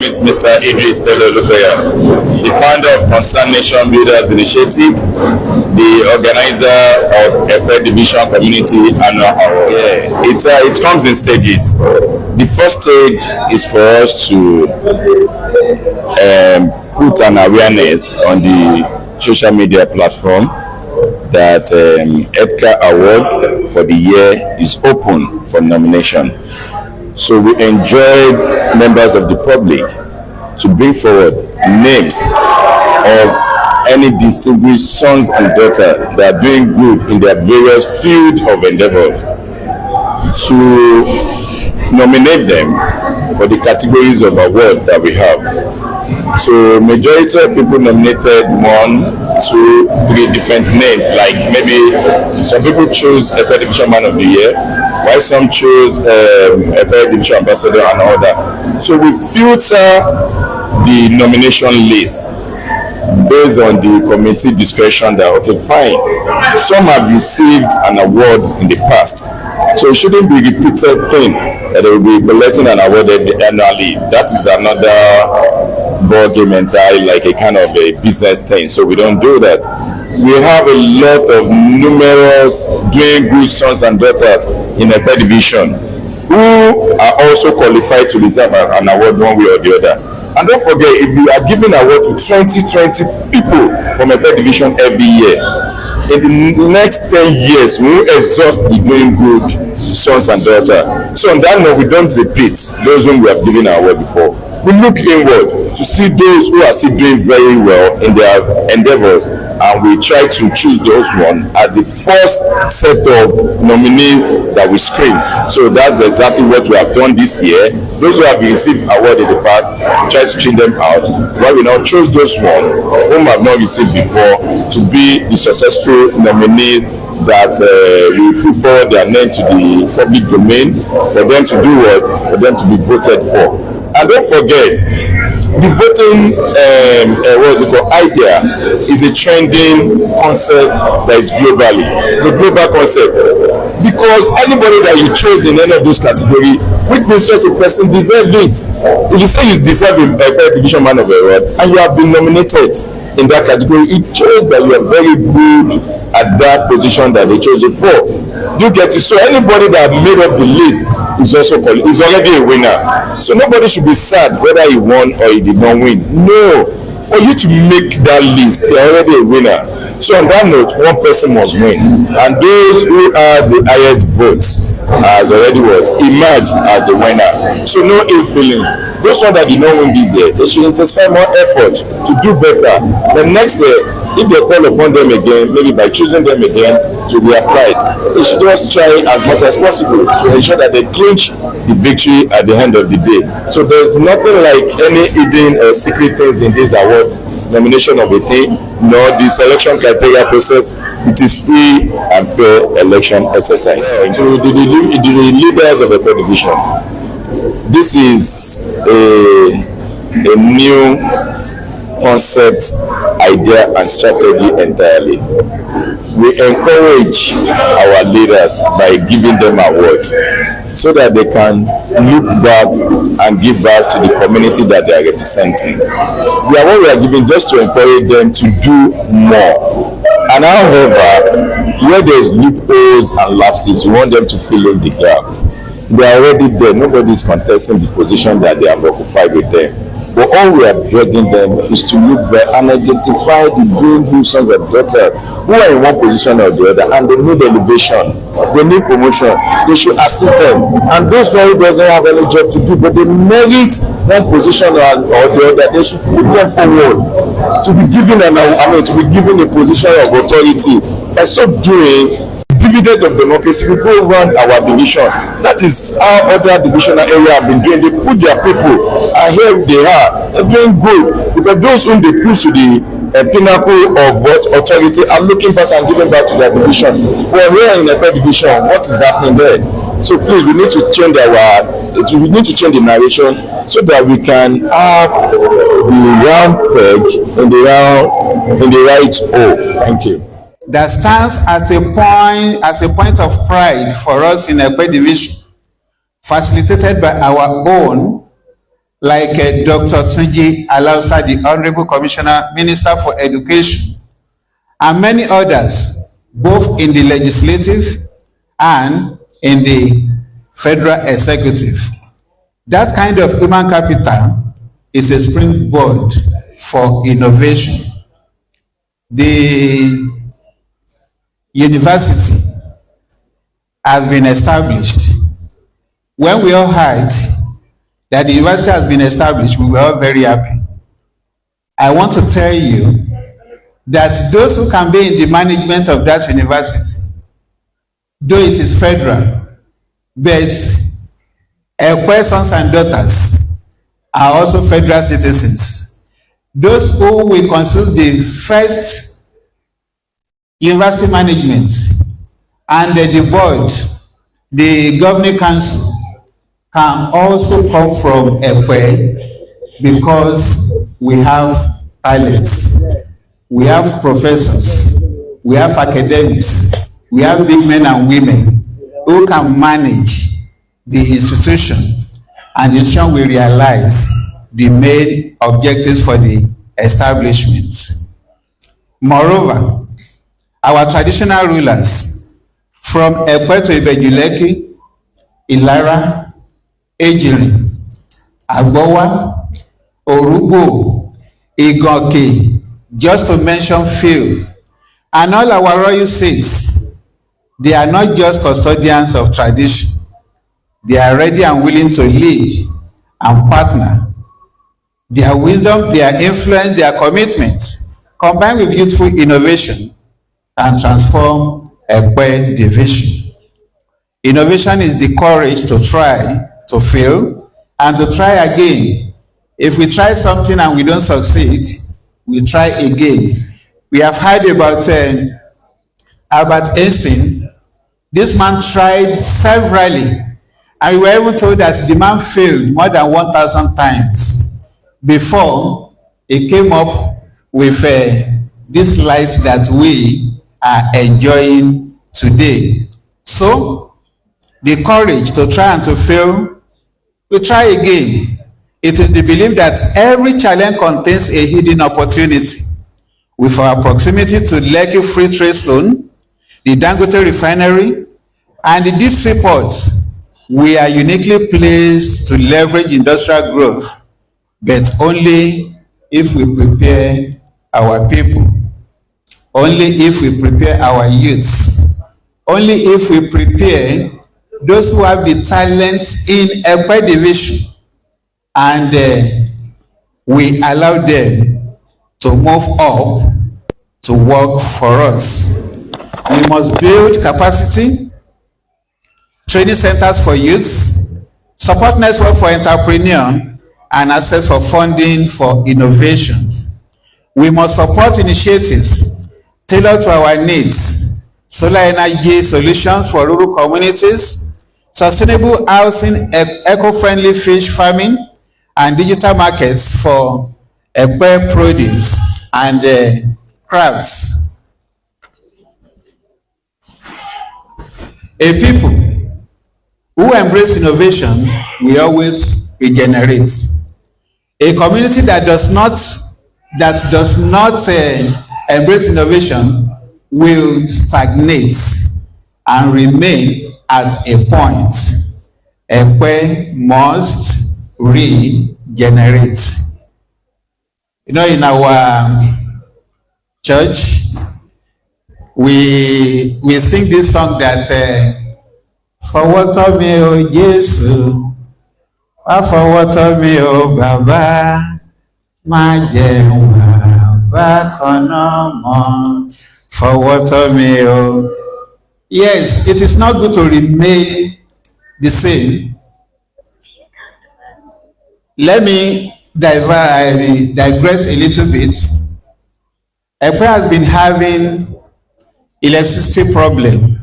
is Mr. Idris Telolukoya, the founder of Concerned Nation Builders Initiative, the organizer of Epe Division Community Annual Award. Yeah. It comes in stages. The first stage is for us to put an awareness on the social media platform that EDCAA Award for the year is open for nomination. So we enjoyed members of the public to bring forward names of any distinguished sons and daughters that are doing good in their various fields of endeavors, to nominate them for the categories of award that we have. So majority of people nominated 1, 2, 3 different names, like maybe some people choose Epe Division Man of the Year, while some choose Epe Division Ambassador and all that. So we filter the nomination list based on the committee discretion that, okay, fine, some have received an award in the past, so it shouldn't be a repeated thing that they will be collecting an award annually. That is another ball game entirely, like a kind of a business thing, so we don't do that. We have a lot of numerous doing good sons and daughters in Epe Division who are also qualified to receive an award one way or the other. And don't forget, if we are giving award to 20 people from Epe Division every year, in the next 10 years, we will exhaust the doing good sons and daughters. So on that note, we don't repeat those whom we have given our award before. We look inward to see those who are still doing very well in their endeavors, and we try to choose those ones as the first set of nominees that we screen. So that's exactly what we have done this year. Those who have received award in the past, try to change them out, while we now choose those ones whom have not received before to be the successful nominee that we put forward their name to the public domain for them to do what? For them to be voted for. And don't forget, the voting idea is a trending concept that is globally. It's a global concept, because anybody that you chose in any of those categories, which means such a person deserves it. If you say you deserve a Division Man of the Award and you have been nominated in that category, it shows that you are very good at that position that they chose you for. You get it. So anybody that made up the list is also is already a winner. So nobody should be sad whether he won or he did not win. No, for you to make that list, you're already a winner. So on that note, one person must win, and those who are the highest votes has already emerged as the winner. So no ill feeling. Those ones that did not win this year, they should intensify more effort to do better. The next year, if they call upon them again, maybe by choosing them again to be applied, they should just try as much as possible to ensure that they clinch the victory at the end of the day. So there's nothing like any hidden or secret things in this award nomination of a thing, nor the selection criteria process. It is free and fair election exercise. To the leaders of the Epe Division, this is a new concept, idea and strategy entirely. We encourage our leaders by giving them award so that they can look back and give back to the community that they are representing. The award we are giving just to encourage them to do more. And however, where there is loopholes and lapses, we want them to fill in the gap. They are already there. Nobody is contesting the position that they have occupied with them. But all we are begging them is to look back and identify the doing good sons and daughters who are in one position or the other, and they need elevation, they need promotion, they should assist them. And those who doesn't have any job to do, but they merit one position or the other, they should put them forward to be given to be given a position of authority. By so doing, dividend of democracy will go around our division. That is how other divisional area have been doing. They put their people, and here they are. They're doing good, because those whom they push to the pinnacle of what authority are looking back and giving back to their division. But here in the Epe Division, what is happening there? So please, we need to change the narration so that we can have the round peg in the right hole. Thank you. That stands as a point of pride for us in Epe Division, facilitated by our own like Dr. Tunji Alausa, the Honorable Commissioner, Minister for Education, and many others, both in the legislative and in the federal executive. That kind of human capital is a springboard for innovation. The university has been established. When we all heard that the university has been established, we were all very happy. I want to tell you that those who can be in the management of that university, though it is federal, but Epe sons and daughters are also federal citizens. Those who will constitute the first university management and the board, the governing council, can also come from Epe because we have talents, we have professors, we have academics, we have big men and women who can manage the institution and ensure we realize the main objectives for the establishment. Moreover, our traditional rulers from Epe to Ibejuleki, Ilara, Ejiri, Agbowa, Orugbo, Iganke, just to mention few, and all our royal seats, they are not just custodians of tradition. They are ready and willing to lead and partner. Their wisdom, their influence, their commitment, combined with youthful innovation, and transform Epe Division. Innovation is the courage to try, to fail, and to try again. If we try something and we don't succeed, we try again. We have heard about Albert Einstein. This man tried severally, and we were even told that the man failed more than 1,000 times before he came up with this light that we are enjoying today. So, the courage to try and to fail, we try again. It is the belief that every challenge contains a hidden opportunity. With our proximity to Lekki Free Trade Zone, the Dangote Refinery, and the deep sea ports, we are uniquely placed to leverage industrial growth, but only if we prepare our people, only if we prepare our youths, only if we prepare those who have the talents in Epe Division, and we allow them to move up to work for us. We must build capacity, training centers for youth, support network for entrepreneurs, and access for funding for innovations. We must support initiatives tailored to our needs, solar energy solutions for rural communities, sustainable housing, eco-friendly fish farming, and digital markets for Epe produce and crabs. A people who embrace innovation will always regenerate. A community that does not embrace innovation will stagnate and remain at a point. Epe must regenerate. You know, in our church, we sing this song that fọwọ́ tọ́ mi o Jésù, wá fọwọ́ tọ́ mi o Bàbá, má jẹ́ wà bákan náà mọ́, fọwọ́ tọ́ mi o. Yes, it is not good to remain the same. Let me digress a little bit. Epe has been having electricity problem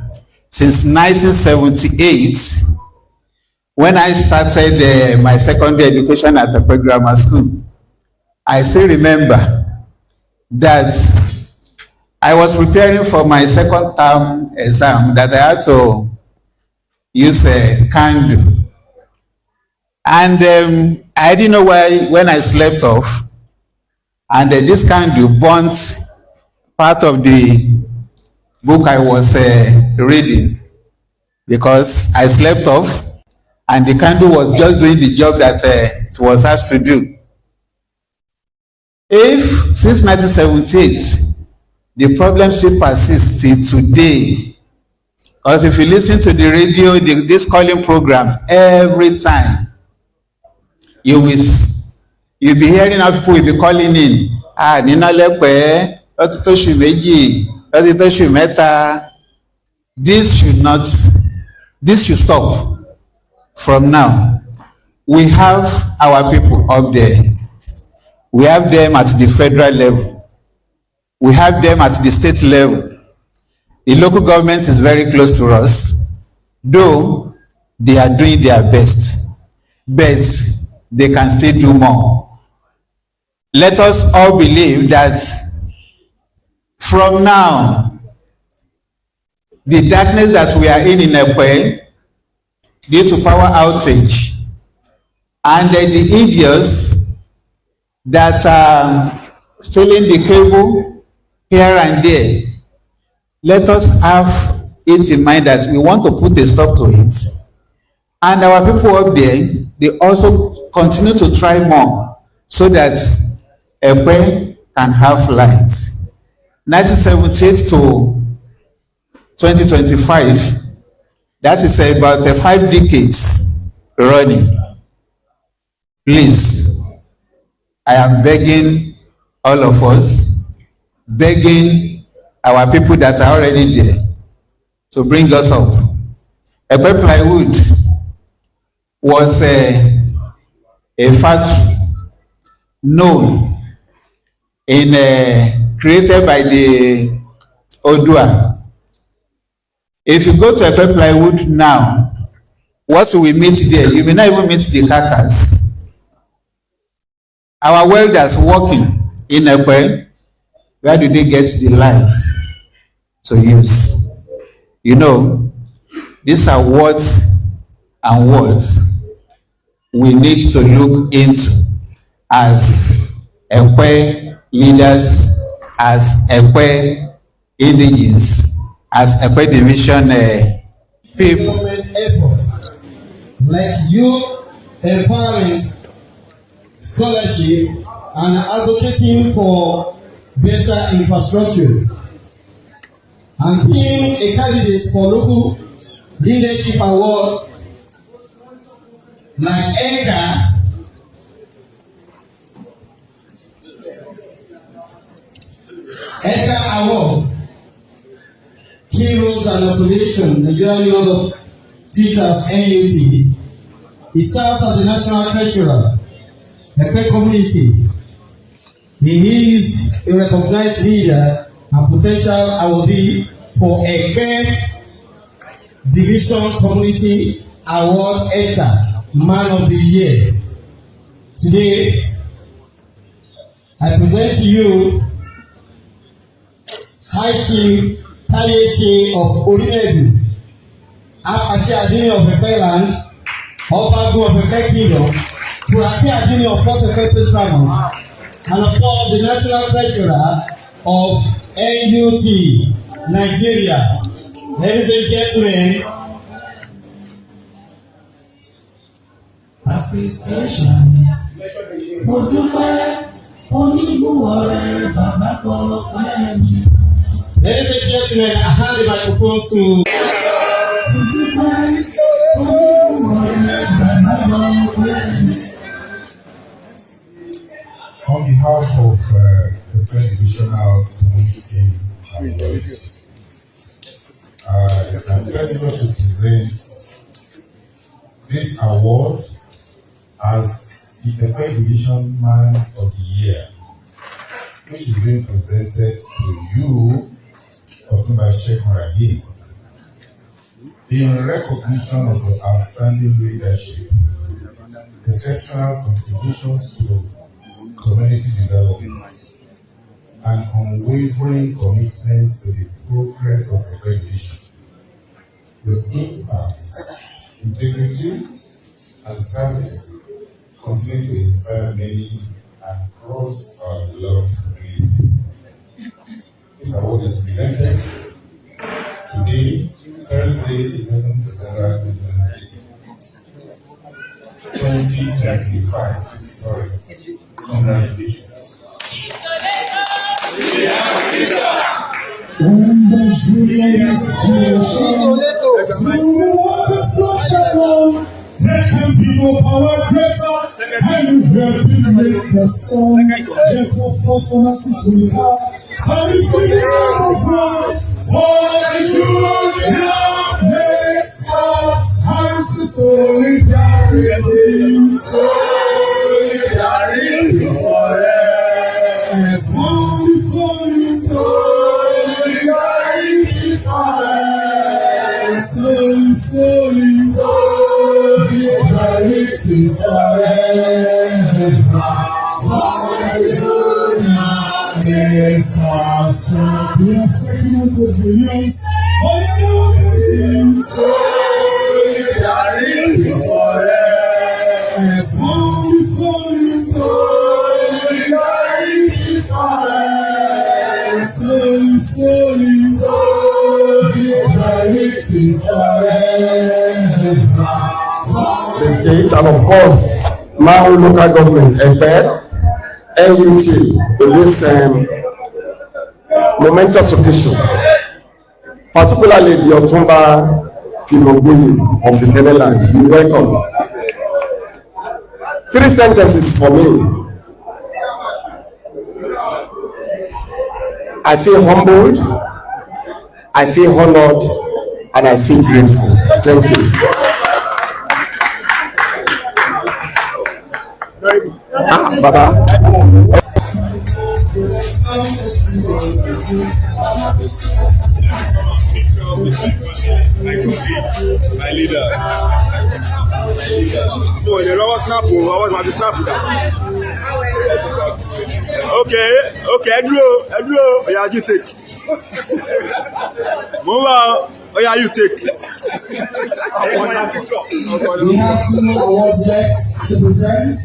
since 1978, when I started my secondary education at Epe Grammar School. I still remember that I was preparing for my second term exam that I had to use a candle. And I didn't know why when I slept off, and this candle burnt part of the book I was reading, because I slept off and the candle was just doing the job that it was asked to do. If since 1978 the problem still persists till today, because if you listen to the radio, these calling programs, every time you'll be hearing how people will be calling in. Nínà lẹ́pẹ́, ó ti tó oṣù méjì, ó ti tó oṣù mẹ́ta. This should stop from now. We have our people up there. We have them at the federal level. We have them at the state level. The local government is very close to us, though they are doing their best, but they can still do more. Let us all believe that from now, the darkness that we are in Epe, due to power outage, and the idiots that are stealing the cable here and there, let us have it in mind that we want to put a stop to it. And our people up there, they also continue to try more so that Epe can have light. 1978 to 2025, that is about 5 decades running. Please, I am begging all of us, begging our people that are already there to bring us up. Epe Plywood was a factory known created by the Odua. If you go to Epe Plywood now, what we meet there, you may not even meet the carcass. Our welders working in Epe, where do they get the lights to use? You know, these are words and words we need to look into as Epe leaders, as Epe indigenes, as Epe Division people. Government efforts like youth empowerment, scholarship, and advocating for better infrastructure, and being a candidate for local leadership awards like EDCAA, Award, Heroes and Affiliation, Nigerian Union of Teachers, NUT. He serves as the National Treasurer, Epe Community. He is a recognized leader and potential awardee for Epe Division Community Award EDCAA Man of the Year. Today, I present to you High Chief Tayeshi of Orinedu, Apashe Adini of Epe Land, Obagun of Epe Kingdom, Turaki Adini of Port Epe State Tribunal, and of course the National Treasurer of NUT, Nigeria. Ladies and gentlemen, appreciation. Mo dúpẹ́ onígbùwọ̀rẹ́ bàbá kọ́ pẹ́ mi. Ladies and gentlemen, I hand the microphone to. On behalf of the Epe Divisional Community Awards, it's a pleasure to present this award as the Epe Division Man of the Year, which is being presented to you, Dr. Sheikh Rahim, in recognition of your outstanding leadership, exceptional contributions to community development, and unwavering commitment to the progress of Epe Division. Your impact, integrity, and service continue to inspire many across our beloved community. This award is presented today, Thursday, 11th December 2025. Sorry. Congratulations. When the Julian is creation, the waters not shallow, there can be no power greater, and you help me make the song, just for some assist we have, and if we never fall, for the Julian makes us, and solidarity forever. Solidarity we are taking out of billions. Solidarity forever. Solidarity the state, and of course, my own local government, Epe, NUT, in this momentous occasion, particularly the Otumba Timogui of the Keneland. You welcome. 3 sentences for me. I feel humbled, I feel honored, and I feel grateful. Thank you. Baba. My leader. So you know snap? I was going to snap. Okay, Edro, yeah, you take. Move on. Oh yeah, you take. we have 2 awards left to present,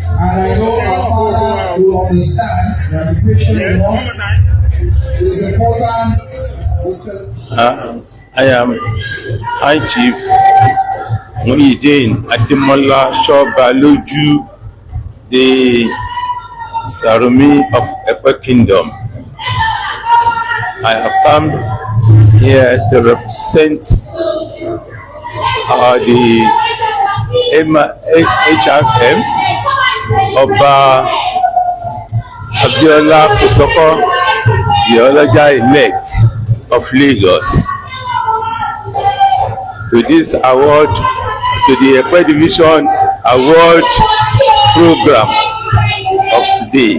and I know our father will understand that the patient with us is important. I am High Chief Muhyiddin Ademola Shobaloju, the Sarumi of Epe Kingdom. I have come here to represent the HRM Oba Abiola Kosoko, the Oloja-elect of Lagos, to this award, to the Epe Division award program of today.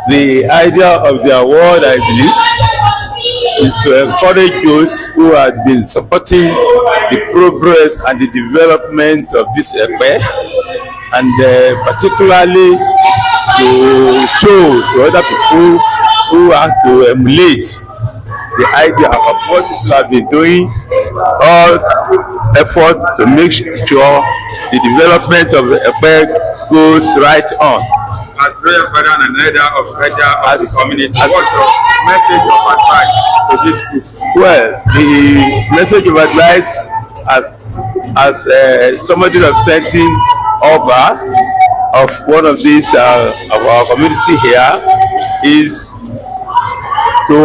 The idea of the award, I believe, is to encourage those who have been supporting the progress and the development of this Epe, and particularly to show to other people who have to emulate the idea of what people have been doing, all effort to make sure the development of the Epe goes right on. As royal father and leader of the community, what's your message of advice to this group? Well, the message of advice as somebody representing Oba of one of these of our community here is to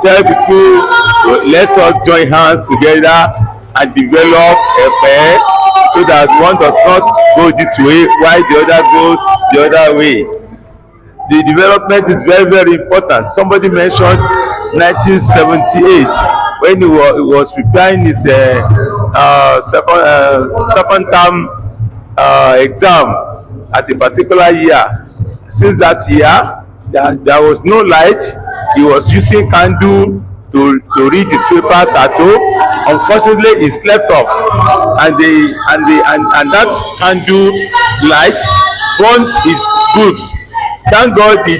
tell people to let us join hands together and develop Epe, so that one does not go this way while the other goes the other way. The development is very, very important. Somebody mentioned 1978 when he was preparing his second term exam at a particular year. Since that year, there was no light. He was using candle to read the papers at home. Unfortunately, he slept off, and that candle light burnt his boots. Thank God the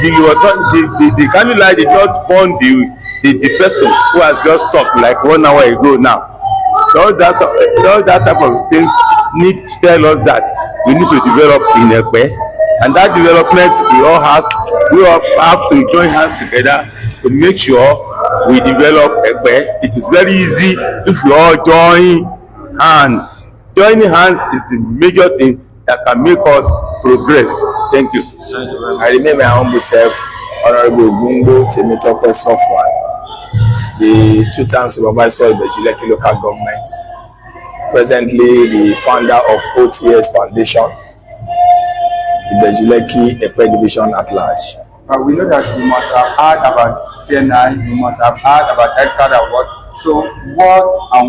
candle light did not burn the person who has just stopped like 1 hour ago now. all that type of things need to tell us that we need to develop in Epe, and that development we all have to join hands together to make sure we develop Epe. It is very easy if we all join hands. Joining hands is the major thing that can make us progress. Thank you. I remain my humble self, Honorable Gungo Temitope Sofwan, the two-time supervisor of the Epe local government, presently the founder of OTS Foundation, the Epe Division at large. We know that you must have heard about CNI, you must have heard about EDCAA award. So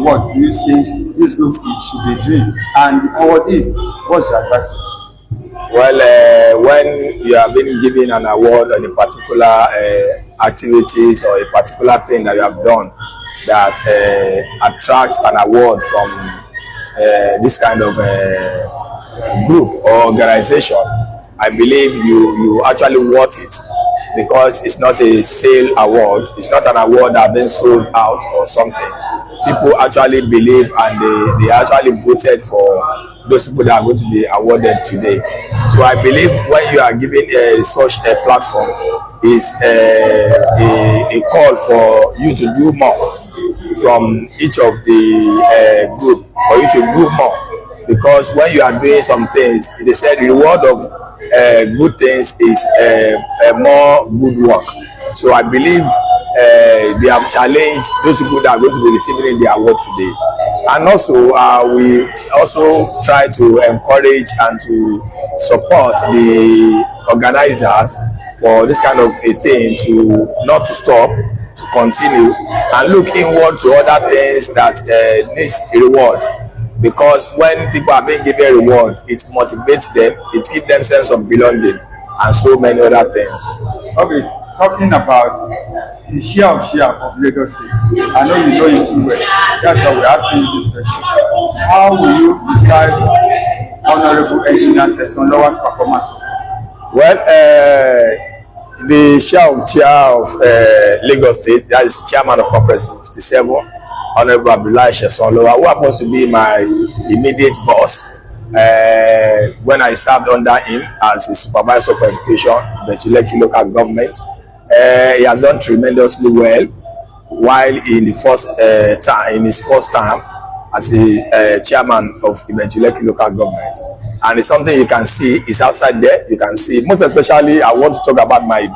what do you think this group should be doing? And for this, what's your advice? Well, when you have been given an award on a particular activities or a particular thing that you have done that attracts an award from this kind of group or organization, I believe you actually worth it, because it's not a sale award. It's not an award that has been sold out or something. People actually believe, and they actually voted for those people that are going to be awarded today. So I believe when you are given such a platform, is a call for you to do more from each of the group, for you to do more, because when you are doing some things, they said the reward of good things is more good work. So I believe they have challenged those people that are going to be receiving the award today. And also we also try to encourage and to support the organizers for this kind of a thing, to not to stop, to continue and look inward to other things that needs a reward. Because when people are being given a reward, it motivates them, it gives them sense of belonging, and so many other things. Okay, talking about the share of Lagos State, I know you know it too well. That's why we're asking you this question. How will you describe Honorable Engineer Session Lower's performance? Well, the chair of Lagos State, that is chairman of Conference 57, Honorable Abdullahi Shesonlowa, who happens to be my immediate boss when I served under him as a supervisor for education in the Epe local government. He has done tremendously well while in the his first term as a chairman of the Epe local government. And it's something you can see, it's outside there, you can see. Most especially, I want to talk about my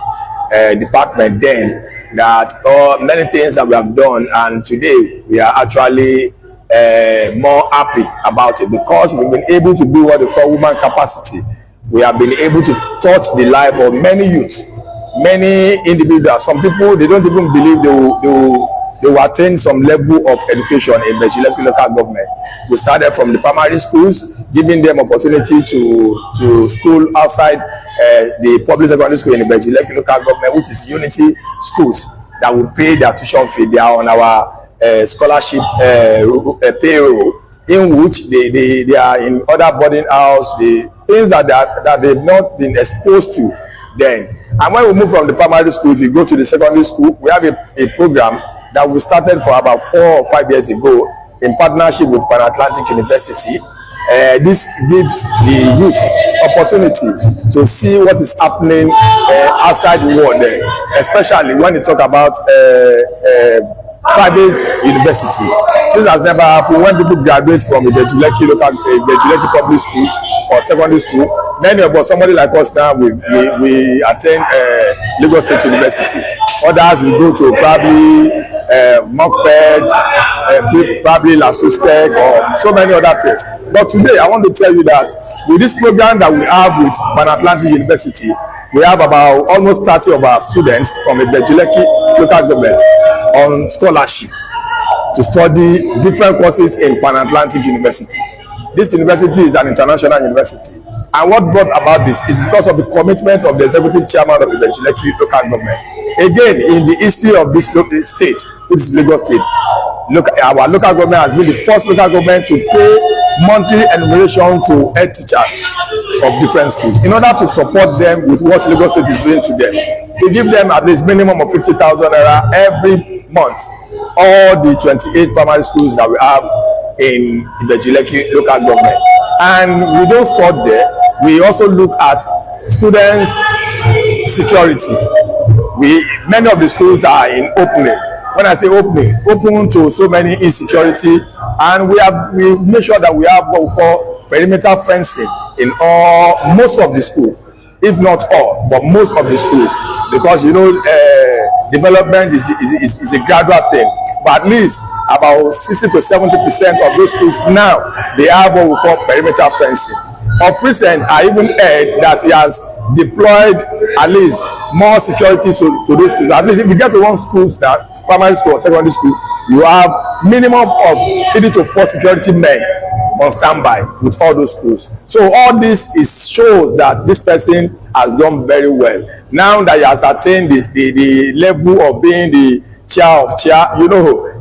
department then, that many things that we have done, and today we are actually more happy about it, because we've been able to do what we call woman capacity. We have been able to touch the life of many youths, many individuals. Some people, they don't even believe they will attain some level of education in the Epe local government. We started from the primary schools, giving them opportunity to school outside the public secondary school in the Epe local government, which is Unity schools, that will pay their tuition fee. They are on our scholarship payroll, in which they are in other boarding house, the things that they've not been exposed to then. And when we move from the primary school, if you go to the secondary school, we have a program that we started for about 4 or 5 years ago in partnership with Pan Atlantic University. This gives the youth opportunity to see what is happening outside the world there, especially when you talk about private university. This has never happened. When people graduate from the Epe public schools or secondary school, many of us, somebody like us now, we attend Lagos State University. Others will go to probably Mockped, probably Lagostrend, or so many other things. But today, I want to tell you that with this program that we have with Pan Atlantic University, we have about almost 30 of our students from the Epe local government on scholarship to study different courses in Pan Atlantic University. This university is an international university. And what brought about this is because of the commitment of the executive chairman of the Epe local government. Again, in the history of this state, which is Lagos State, our local government has been the first local government to pay monthly remuneration to head teachers of different schools in order to support them with what Lagos State is doing to them. We give them at least minimum of 50,000 naira every month. All the 28 primary schools that we have in the local government. And we don't stop there. We also look at students' security. Many of the schools are in opening. When I say opening, open to so many insecurity, and we make sure that we have what we call perimeter fencing in most of the schools, if not all, but most of the schools, because development is a gradual thing. But at least about 60 to 70% of those schools now, they have what we call perimeter fencing. Of recent, I even heard that he has deployed at least more security to those schools. At least if you get to one school now, primary school or secondary school, you have minimum of 3 to 4 security men on standby with all those schools. So all this shows that this person has done very well. Now that he has attained the level of being the chair of chair,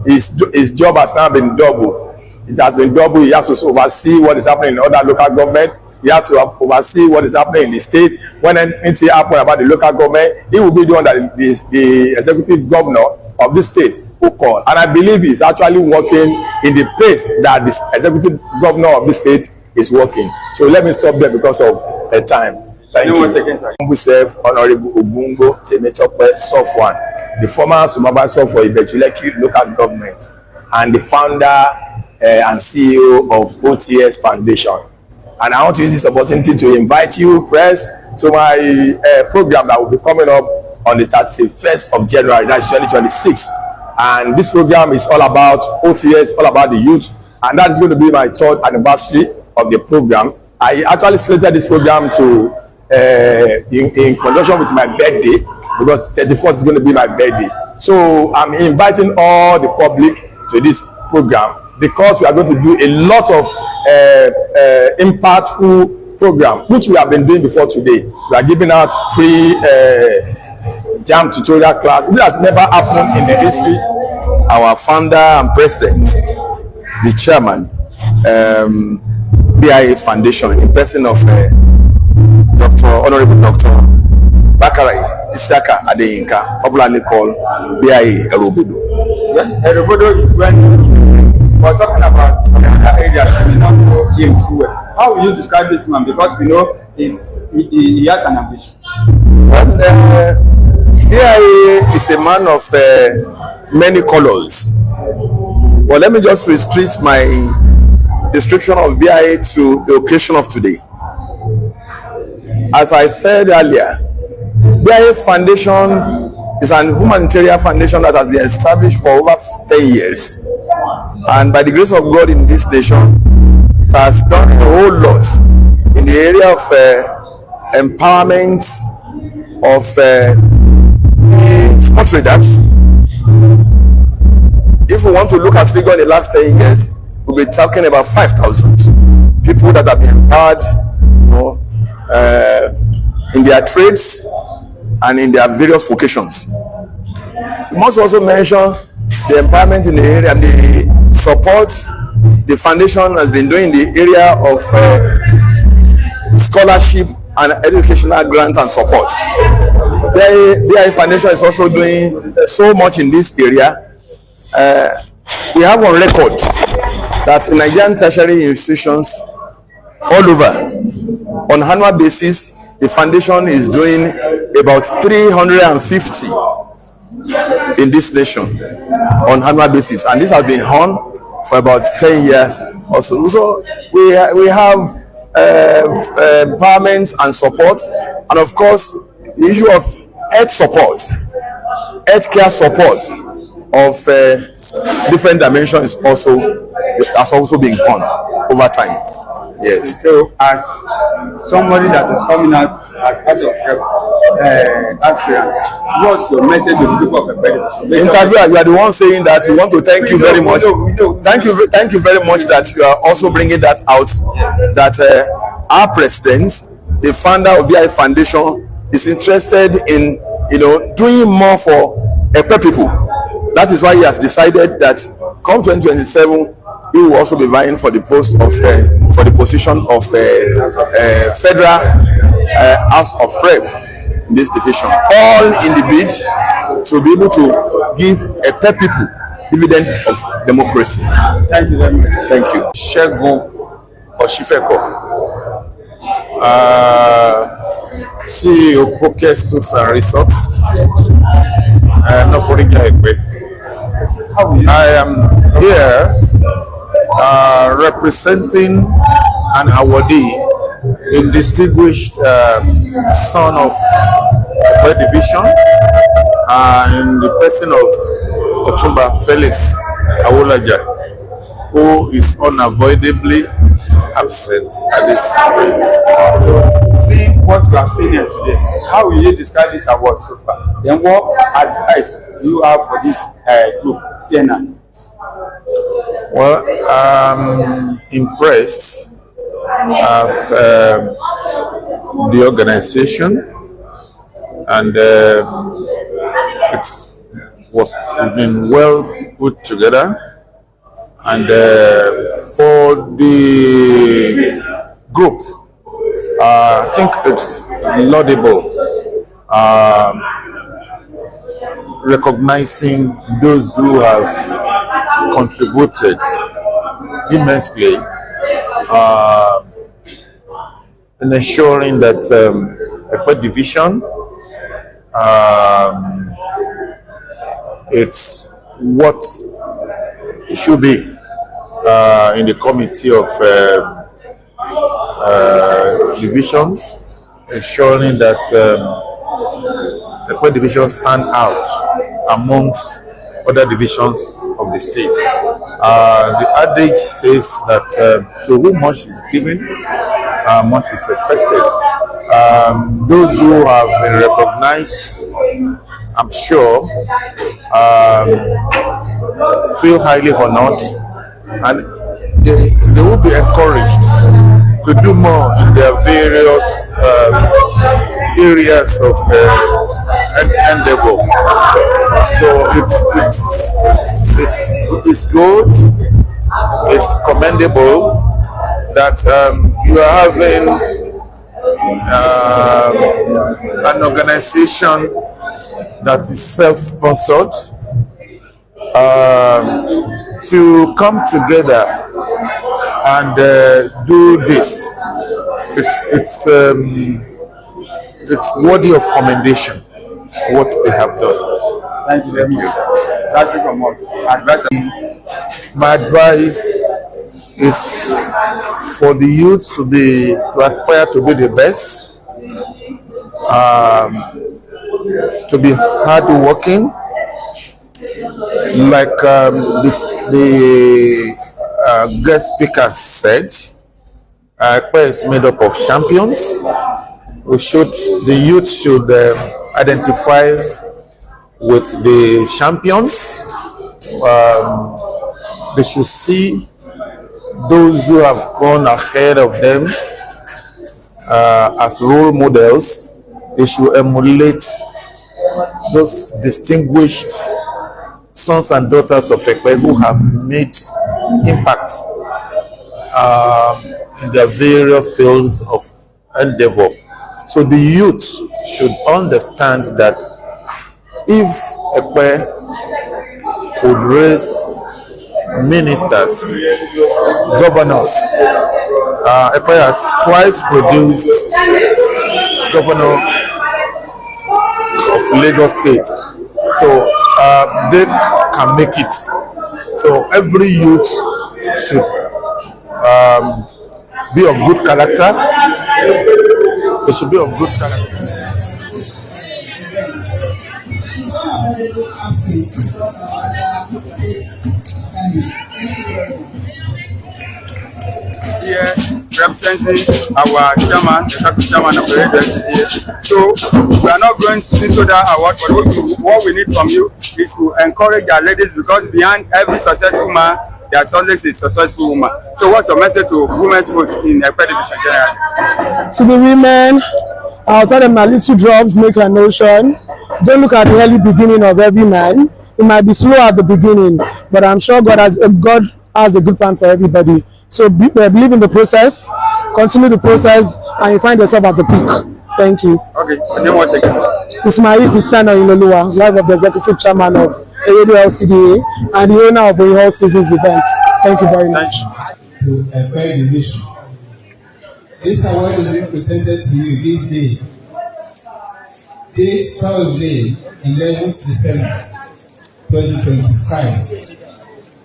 his job has now been double. It has been double. He has to oversee what is happening in other local government. He has to oversee what is happening in the state. When anything happens about the local government, he will be the one that the executive governor of the state will call. And I believe he's actually working in the pace that the executive governor of the state is working. So let me stop there because of time. Thank you. Once again, sir. Myself, Honorable Ubungo Temetope Sofwan, the former supervisor for Epe local government and the founder and CEO of OTS Foundation. And I want to use this opportunity to invite you, press, to my program that will be coming up on the 31st of January, that's 2026. And this program is all about OTS, all about the youth. And that is going to be my 3rd anniversary of the program. I actually slated this program to in conjunction with my birthday, because 31st is going to be my birthday. So I'm inviting all the public to this program because we are going to do a lot of impactful program, which we have been doing before today. We are giving out free jam tutorial class. This has never happened in the history. Our founder and president, the chairman, BIA Foundation, in person of Honorable Dr. Bakarai Isaka Adeyinka, popularly called BIA Erobodo. Erobodo is when we're talking about some areas that we not know him too well. How will you describe this man? Because we know he has an ambition. Well, BIA is a man of many colors. Well, let me just restrict my description of BIA to the occasion of today. As I said earlier, BIA Foundation is an humanitarian foundation that has been established for over 10 years. And by the grace of God in this nation, it has done a whole lot in the area of empowerment of sport traders. If we want to look at figure in the last 10 years, we'll be talking about 5,000 people that have been empowered, in their trades and in their various vocations. We must also mention the empowerment in the area and the support the foundation has been doing in the area of scholarship and educational grant and support. BIA Foundation is also doing so much in this area. We have on record that in Nigerian tertiary institutions all over, on annual basis, the foundation is doing about 350 in this nation on annual basis, and this has been on for about 10 years or so. So we have empowerment and support, and of course the issue of health support, healthcare support of different dimensions has also been on over time. Yes. So, as somebody that is coming as House of aspirant, what's your message to the people of Epe Division? Interviewer, you are the one saying that. We want to thank you very much. Thank you very much that you are also bringing that out. That our president, the founder of BIA Foundation, is interested in doing more for Epe people. That is why he has decided that come 2027. He will also be vying for the post of for the position of federal House of Rep in this division. All in the bid to be able to give Epe people dividend of democracy. Thank you very much. Thank you. Ṣẹ́gun Ọ̀ṣífẹ́kọ̀, CEO Pocket Soups and Resorts, Noforiga Epe. I am here representing an awardee, a distinguished son of Epe Division, in the person of Otumba Felix Awolaja, who is unavoidably absent at this event. So, seeing what we have seen here today, how will you describe this award so far? Then what advice do you have for this group, CNI? Well, I'm impressed of the organization, and it's been well put together. And for the group, I think it's laudable recognizing those who have contributed immensely in ensuring that Epe Division it's what it should be in the committee of divisions, ensuring that Epe Division stand out amongst other divisions of the state. The adage says that to whom much is given, much is expected. Those who have been recognized, I'm sure, feel highly honored, and they will be encouraged to do more in their various areas of endeavor. So it's good, it's commendable that you are having an organization that is self-sponsored to come together and do this. It's worthy of commendation what they have done. Thank you very much. That's it from us. My advice is for the youth to aspire to be the best, to be hardworking, like the guest speaker said. Epe is made up of champions. The youth should identify with the champions. They should see those who have gone ahead of them as role models. They should emulate those distinguished sons and daughters of Epe who have made impact in their various fields of endeavor. So the youth should understand that if Epe could raise ministers, governors, Epe has twice produced governor of Lagos State, so they can make it. So every youth should be of good character. They should be of good character. Here representing our chairman, the second chairman of the EDCAA. So we are not going into that award, but what we need from you is to encourage our ladies, because behind every successful man, there's always a successful woman. So what's your message to women's folks in Epe Division generally? To the women, I'll tell them that little drops make an ocean. Don't look at the early beginning of every man. It might be slow at the beginning, but I'm sure God has a good plan for everybody. So believe in the process, continue the process, and you find yourself at the peak. Thank you. Okay, and then once again. Ismail Cristiano Iloluwa, live of the executive chairman of Radio LCDA, and the owner of the All Seasons event. Thank you very much. To Epe Division. This award is being presented to you this day, this Thursday, 11th December 2025,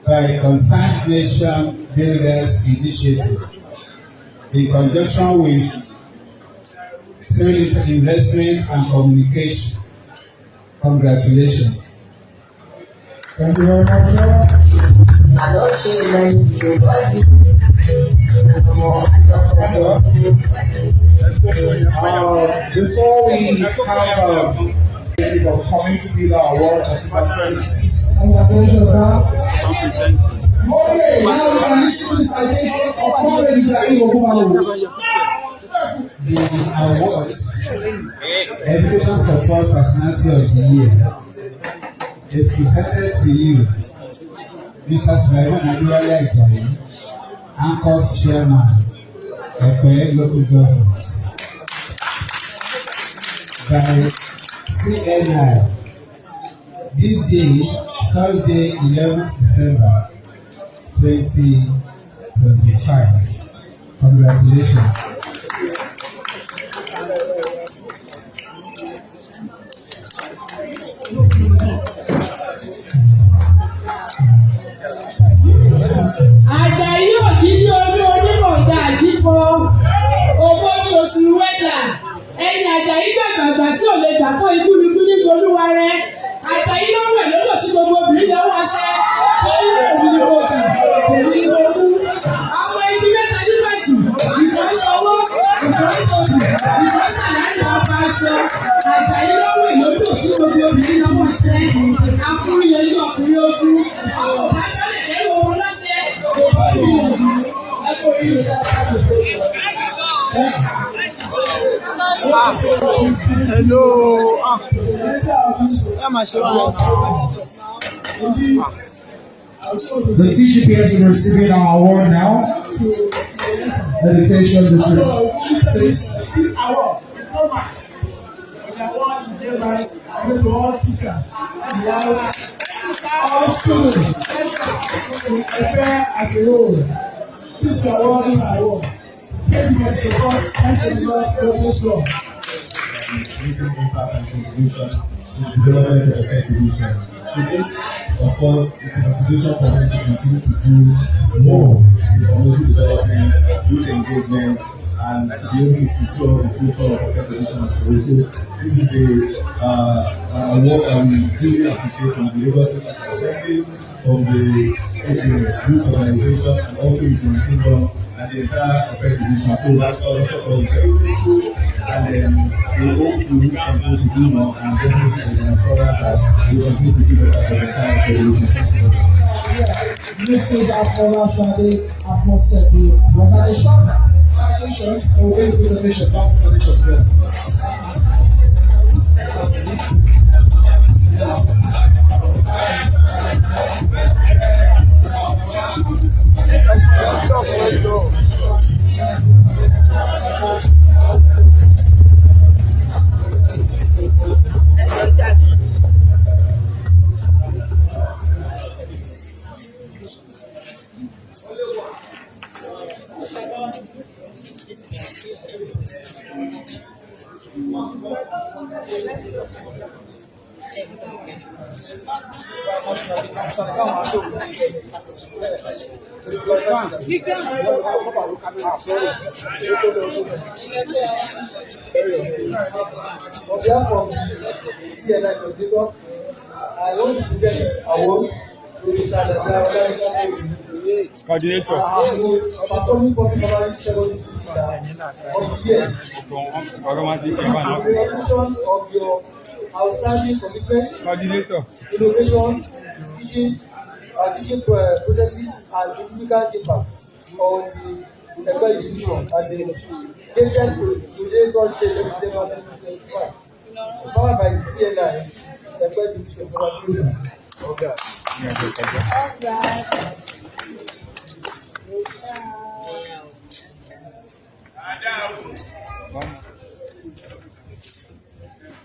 by Concerned Nation Builders Initiative in conjunction with Civil Investment and Communication. Congratulations. Thank you very much, sir. Before we have the community leader award at my friends. Congratulations, sir. Okay, now we can listen to the citation of Comrade Ibrahim Ogunmalu. The awards, Education Support Personality of the Year, is presented to you, Mr. Sulaiman Adewale Ibrahim, Anchor's Chairman, Epe Local Government, by CNI. This day, Thursday, 11th December 2025. Congratulations. Àjàyí òjìlí orí onímọ̀ọ́dá àjíkọ owó ní oṣù wẹ́dà ẹni Àjàyí gbàgbàgbà tí ò lè gbà kó ikú ikú ní olúwa rẹ Àjàyí ló wẹ̀ lọ́dọ̀ tí gbogbo obìnrin lọ́wọ́ aṣẹ́ lórí òbí ní kòkà èmi ní olú àwọn ibi mẹ́ta nígbà jù ìfọ́sọwọ́ ìfọ́sọ̀bù ìfọ́sàlárì ọba aṣọ Àjàyí ló wẹ̀ lọ́dọ̀ tí gbogbo obìnrin lọ́wọ́ aṣẹ́ akúrúyẹ ní ọkùnrin ogun àwọn ọba sálẹ̀ lẹ́nu owó lọ́ṣẹ́. Hello. The TGPS is receiving our award now. Education District 6. This award, the award is given by the all teachers. All students prepare as a whole. This award is my award. Thank you for the support. Thank you for the support. Making impact and contribution to the development of Epe Division. It is, of course, it's a contribution for them to continue to do more in the community development, youth engagement, and to be able to secure the future of Epe Division. So this is an award that we really appreciate from the Lagos State Assembly, from the youth organization, and also within the kingdom and the entire Epe Division. So that's all of us very grateful, and then we hope we will continue to do more and definitely ensure that we continue to do better for the entire Epe Division. Mrs. Akola Shade Akosebe was at a short presentation for the presentation. On behalf of CNI coordinator, I want to present this award to Mr. Coordinator. Performing public government service of the year. Recognition of your outstanding commitment, innovation, teaching processes, and significant impact on the Epe Division as a dated to today, Thursday, 2025. Powered by the CNI, Epe Division. Okay.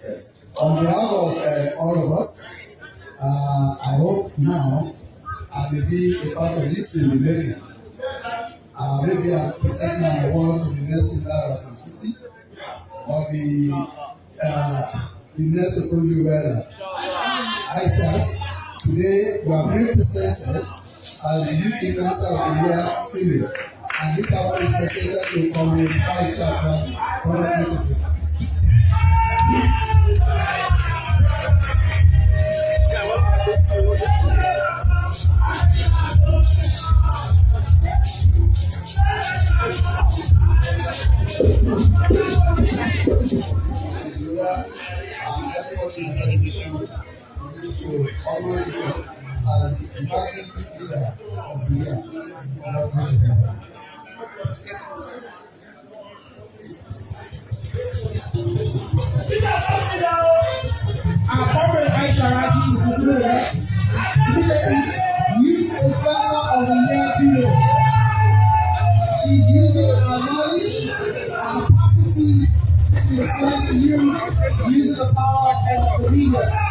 Yes. On behalf of all of us, I part of history remaining. Maybe I'm presenting an award to the next Lara Kitty or the next Okoye Aisha. Today, you are being presented as the Youth Investor of the Year female. And this award is presented to Comrade Aisha from Youth Investor of the Year female. She's using her knowledge and capacity to influence the youth using the power of the media.